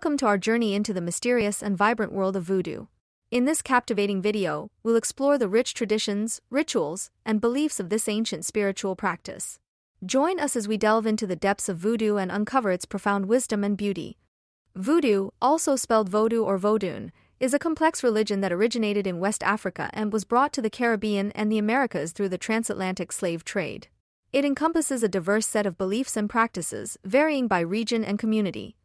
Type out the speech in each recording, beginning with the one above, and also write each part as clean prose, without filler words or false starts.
Welcome to our journey into the mysterious and vibrant world of voodoo. In this captivating video, we'll explore the rich traditions, rituals, and beliefs of this ancient spiritual practice. Join us as we delve into the depths of voodoo and uncover its profound wisdom and beauty. Voodoo, also spelled Vodou or Vodun, is a complex religion that originated in West Africa and was brought to the Caribbean and the Americas through the transatlantic slave trade. It encompasses a diverse set of beliefs and practices, varying by region and community.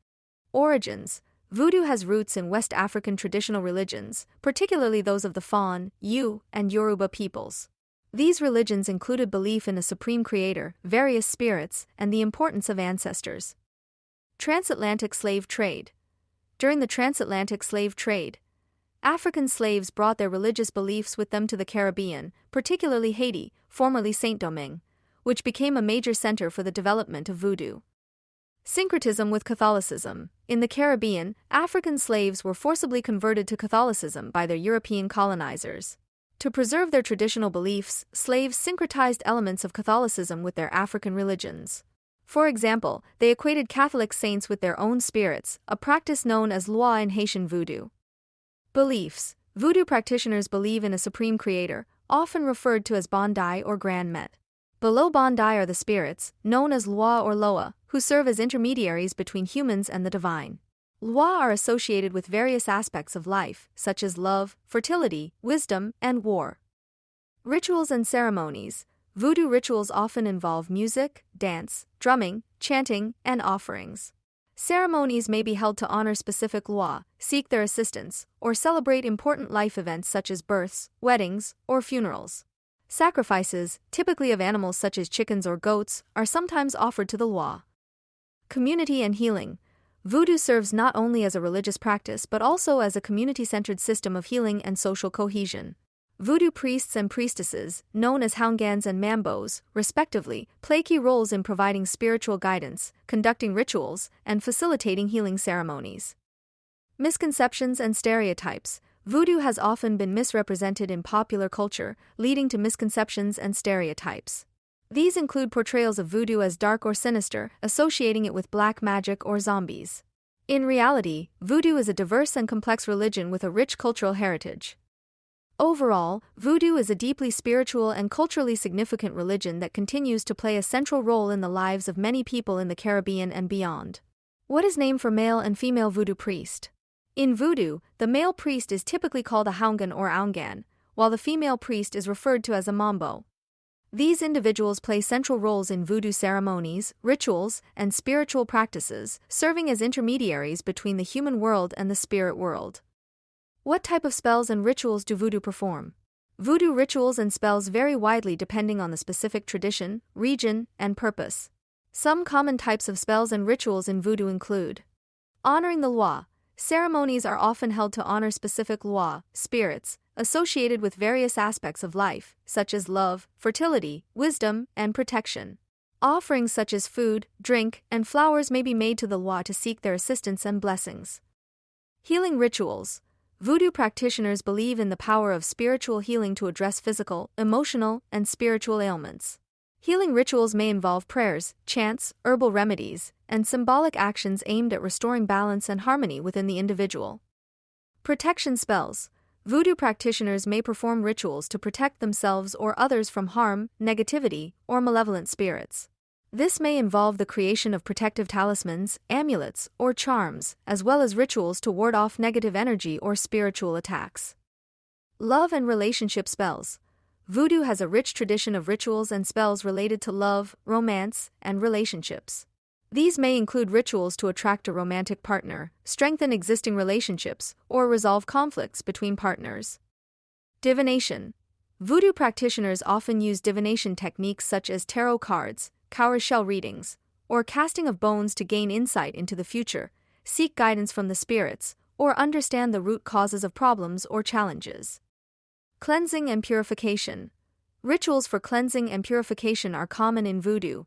Origins: Voodoo has roots in West African traditional religions, particularly those of the Fon, Yu, and Yoruba peoples. These religions included belief in a supreme creator, various spirits, and the importance of ancestors. Transatlantic slave trade. During the transatlantic slave trade, African slaves brought their religious beliefs with them to the Caribbean, particularly Haiti, formerly Saint-Domingue, which became a major center for the development of voodoo. Syncretism with Catholicism. In the Caribbean, African slaves were forcibly converted to Catholicism by their European colonizers. To preserve their traditional beliefs, slaves syncretized elements of Catholicism with their African religions. For example, they equated Catholic saints with their own spirits, a practice known as loi in Haitian voodoo. Beliefs: Voodoo practitioners believe in a supreme creator, often referred to as Bondai or Grand Met. Below Bondai are the spirits, known as loi or loa, who serve as intermediaries between humans and the divine. Loi are associated with various aspects of life, such as love, fertility, wisdom, and war. Rituals and ceremonies. Voodoo rituals often involve music, dance, drumming, chanting, and offerings. Ceremonies may be held to honor specific loi, seek their assistance, or celebrate important life events such as births, weddings, or funerals. Sacrifices, typically of animals such as chickens or goats, are sometimes offered to the loi. Community and healing. Voodoo serves not only as a religious practice but also as a community-centered system of healing and social cohesion. Voodoo priests and priestesses, known as houngans and mambos, respectively, play key roles in providing spiritual guidance, conducting rituals, and facilitating healing ceremonies. Misconceptions and stereotypes. Voodoo has often been misrepresented in popular culture, leading to misconceptions and stereotypes. These include portrayals of voodoo as dark or sinister, associating it with black magic or zombies. In reality, voodoo is a diverse and complex religion with a rich cultural heritage. Overall, voodoo is a deeply spiritual and culturally significant religion that continues to play a central role in the lives of many people in the Caribbean and beyond. What is named for male and female voodoo priest? In voodoo, the male priest is typically called a houngan or aungan, while the female priest is referred to as a mambo. These individuals play central roles in voodoo ceremonies, rituals, and spiritual practices, serving as intermediaries between the human world and the spirit world. What type of spells and rituals do voodoo perform? Voodoo rituals and spells vary widely depending on the specific tradition, region, and purpose. Some common types of spells and rituals in voodoo include honoring the loi. Ceremonies are often held to honor specific loi, spirits, associated with various aspects of life, such as love, fertility, wisdom, and protection. Offerings such as food, drink, and flowers may be made to the loi to seek their assistance and blessings. Healing rituals. Voodoo practitioners believe in the power of spiritual healing to address physical, emotional, and spiritual ailments. Healing rituals may involve prayers, chants, herbal remedies, and symbolic actions aimed at restoring balance and harmony within the individual. Protection spells. Voodoo practitioners may perform rituals to protect themselves or others from harm, negativity, or malevolent spirits. This may involve the creation of protective talismans, amulets, or charms, as well as rituals to ward off negative energy or spiritual attacks. Love and relationship spells. Voodoo has a rich tradition of rituals and spells related to love, romance, and relationships. These may include rituals to attract a romantic partner, strengthen existing relationships, or resolve conflicts between partners. Divination. Voodoo practitioners often use divination techniques such as tarot cards, cowrie shell readings, or casting of bones to gain insight into the future, seek guidance from the spirits, or understand the root causes of problems or challenges. Cleansing and purification. Rituals for cleansing and purification are common in voodoo,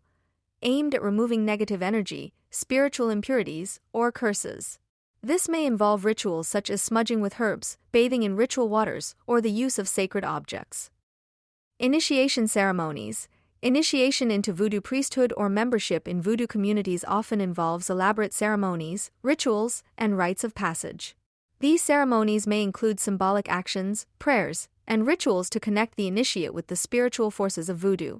aimed at removing negative energy, spiritual impurities, or curses. This may involve rituals such as smudging with herbs, bathing in ritual waters, or the use of sacred objects. Initiation ceremonies. Initiation into voodoo priesthood or membership in voodoo communities often involves elaborate ceremonies, rituals, and rites of passage. These ceremonies may include symbolic actions, prayers, and rituals to connect the initiate with the spiritual forces of voodoo.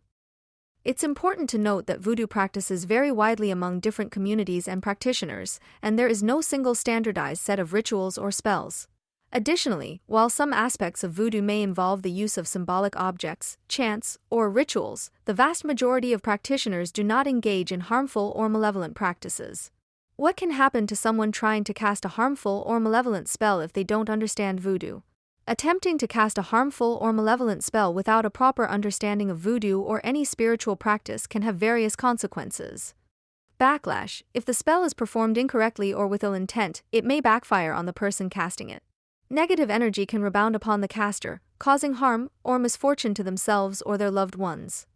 It's important to note that voodoo practices vary widely among different communities and practitioners, and there is no single standardized set of rituals or spells. Additionally, while some aspects of voodoo may involve the use of symbolic objects, chants, or rituals, the vast majority of practitioners do not engage in harmful or malevolent practices. What can happen to someone trying to cast a harmful or malevolent spell if they don't understand voodoo? Attempting to cast a harmful or malevolent spell without a proper understanding of voodoo or any spiritual practice can have various consequences. Backlash: if the spell is performed incorrectly or with ill intent, it may backfire on the person casting it. Negative energy can rebound upon the caster, causing harm or misfortune to themselves or their loved ones.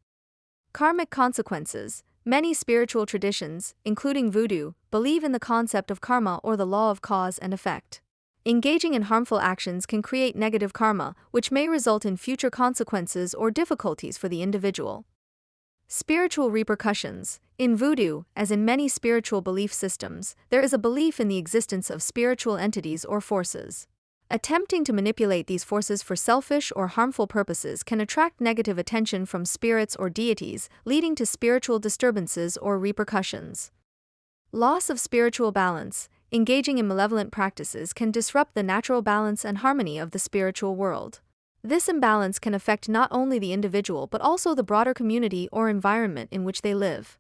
Karmic consequences: many spiritual traditions, including voodoo, believe in the concept of karma or the law of cause and effect. Engaging in harmful actions can create negative karma, which may result in future consequences or difficulties for the individual. Spiritual repercussions: in voodoo, as in many spiritual belief systems, there is a belief in the existence of spiritual entities or forces. Attempting to manipulate these forces for selfish or harmful purposes can attract negative attention from spirits or deities, leading to spiritual disturbances or repercussions. Loss of spiritual balance: engaging in malevolent practices can disrupt the natural balance and harmony of the spiritual world. This imbalance can affect not only the individual but also the broader community or environment in which they live.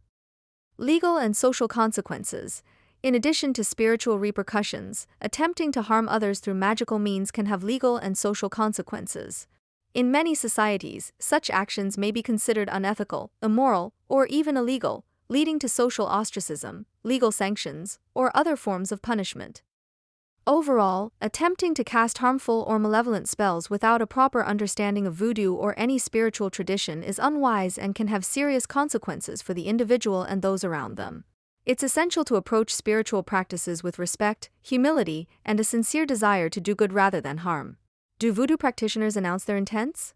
Legal and social consequences: in addition to spiritual repercussions, attempting to harm others through magical means can have legal and social consequences. In many societies, such actions may be considered unethical, immoral, or even illegal, leading to social ostracism, legal sanctions, or other forms of punishment. Overall, attempting to cast harmful or malevolent spells without a proper understanding of voodoo or any spiritual tradition is unwise and can have serious consequences for the individual and those around them. It's essential to approach spiritual practices with respect, humility, and a sincere desire to do good rather than harm. Do voodoo practitioners announce their intents?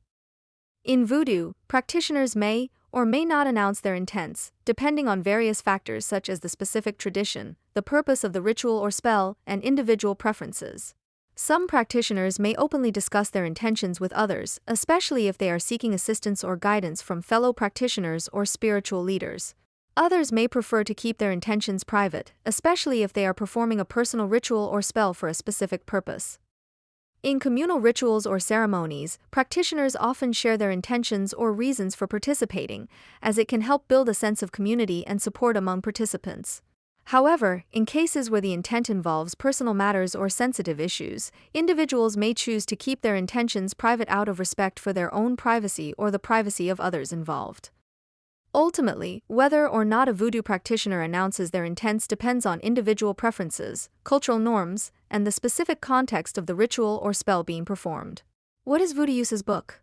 In voodoo, practitioners may or may not announce their intents, depending on various factors such as the specific tradition, the purpose of the ritual or spell, and individual preferences. Some practitioners may openly discuss their intentions with others, especially if they are seeking assistance or guidance from fellow practitioners or spiritual leaders. Others may prefer to keep their intentions private, especially if they are performing a personal ritual or spell for a specific purpose. In communal rituals or ceremonies, practitioners often share their intentions or reasons for participating, as it can help build a sense of community and support among participants. However, in cases where the intent involves personal matters or sensitive issues, individuals may choose to keep their intentions private out of respect for their own privacy or the privacy of others involved. Ultimately, whether or not a voodoo practitioner announces their intents depends on individual preferences, cultural norms, and the specific context of the ritual or spell being performed. What is Voodoo's book?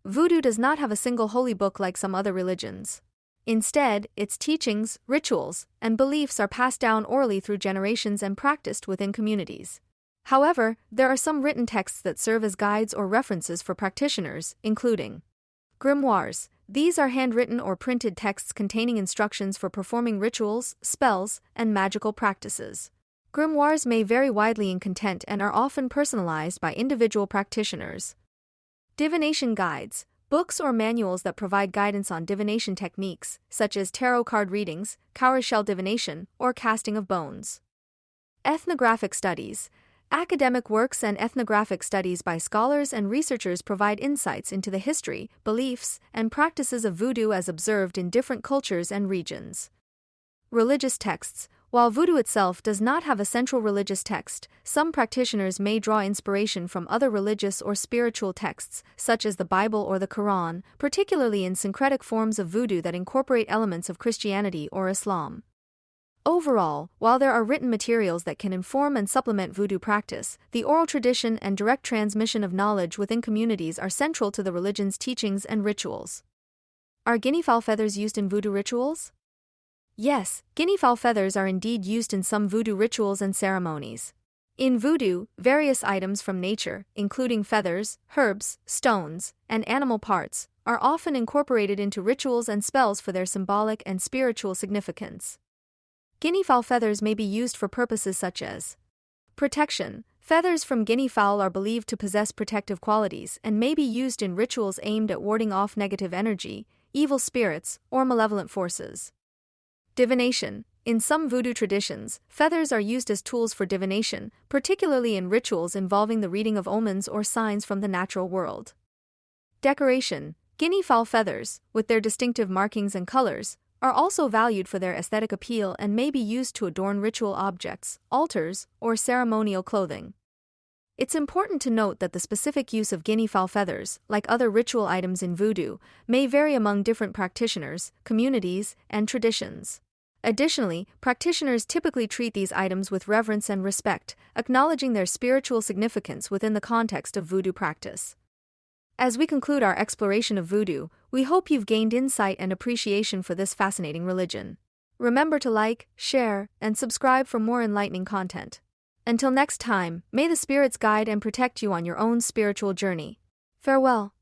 Voodoo does not have a single holy book like some other religions. Instead, its teachings, rituals, and beliefs are passed down orally through generations and practiced within communities. However, there are some written texts that serve as guides or references for practitioners, including grimoires. These are handwritten or printed texts containing instructions for performing rituals, spells, and magical practices. Grimoires may vary widely in content and are often personalized by individual practitioners. Divination guides, books or manuals that provide guidance on divination techniques, such as tarot card readings, cowrie shell divination, or casting of bones. Ethnographic studies. Academic works and ethnographic studies by scholars and researchers provide insights into the history, beliefs, and practices of voodoo as observed in different cultures and regions. Religious texts. While voodoo itself does not have a central religious text, some practitioners may draw inspiration from other religious or spiritual texts, such as the Bible or the Quran, particularly in syncretic forms of voodoo that incorporate elements of Christianity or Islam. Overall, while there are written materials that can inform and supplement voodoo practice, the oral tradition and direct transmission of knowledge within communities are central to the religion's teachings and rituals. Are guinea fowl feathers used in voodoo rituals? Yes, guinea fowl feathers are indeed used in some voodoo rituals and ceremonies. In Voodoo, various items from nature, including feathers, herbs, stones, and animal parts, are often incorporated into rituals and spells for their symbolic and spiritual significance. Guinea fowl feathers may be used for purposes such as protection. Feathers from guinea fowl are believed to possess protective qualities and may be used in rituals aimed at warding off negative energy, evil spirits, or malevolent forces. Divination. In some voodoo traditions, feathers are used as tools for divination, particularly in rituals involving the reading of omens or signs from the natural world. Decoration. Guinea fowl feathers, with their distinctive markings and colors, are also valued for their aesthetic appeal and may be used to adorn ritual objects, altars, or ceremonial clothing. It's important to note that the specific use of guinea fowl feathers, like other ritual items in voodoo, may vary among different practitioners, communities, and traditions. Additionally, practitioners typically treat these items with reverence and respect, acknowledging their spiritual significance within the context of voodoo practice. As we conclude our exploration of voodoo, we hope you've gained insight and appreciation for this fascinating religion. Remember to like, share, and subscribe for more enlightening content. Until next time, may the spirits guide and protect you on your own spiritual journey. Farewell.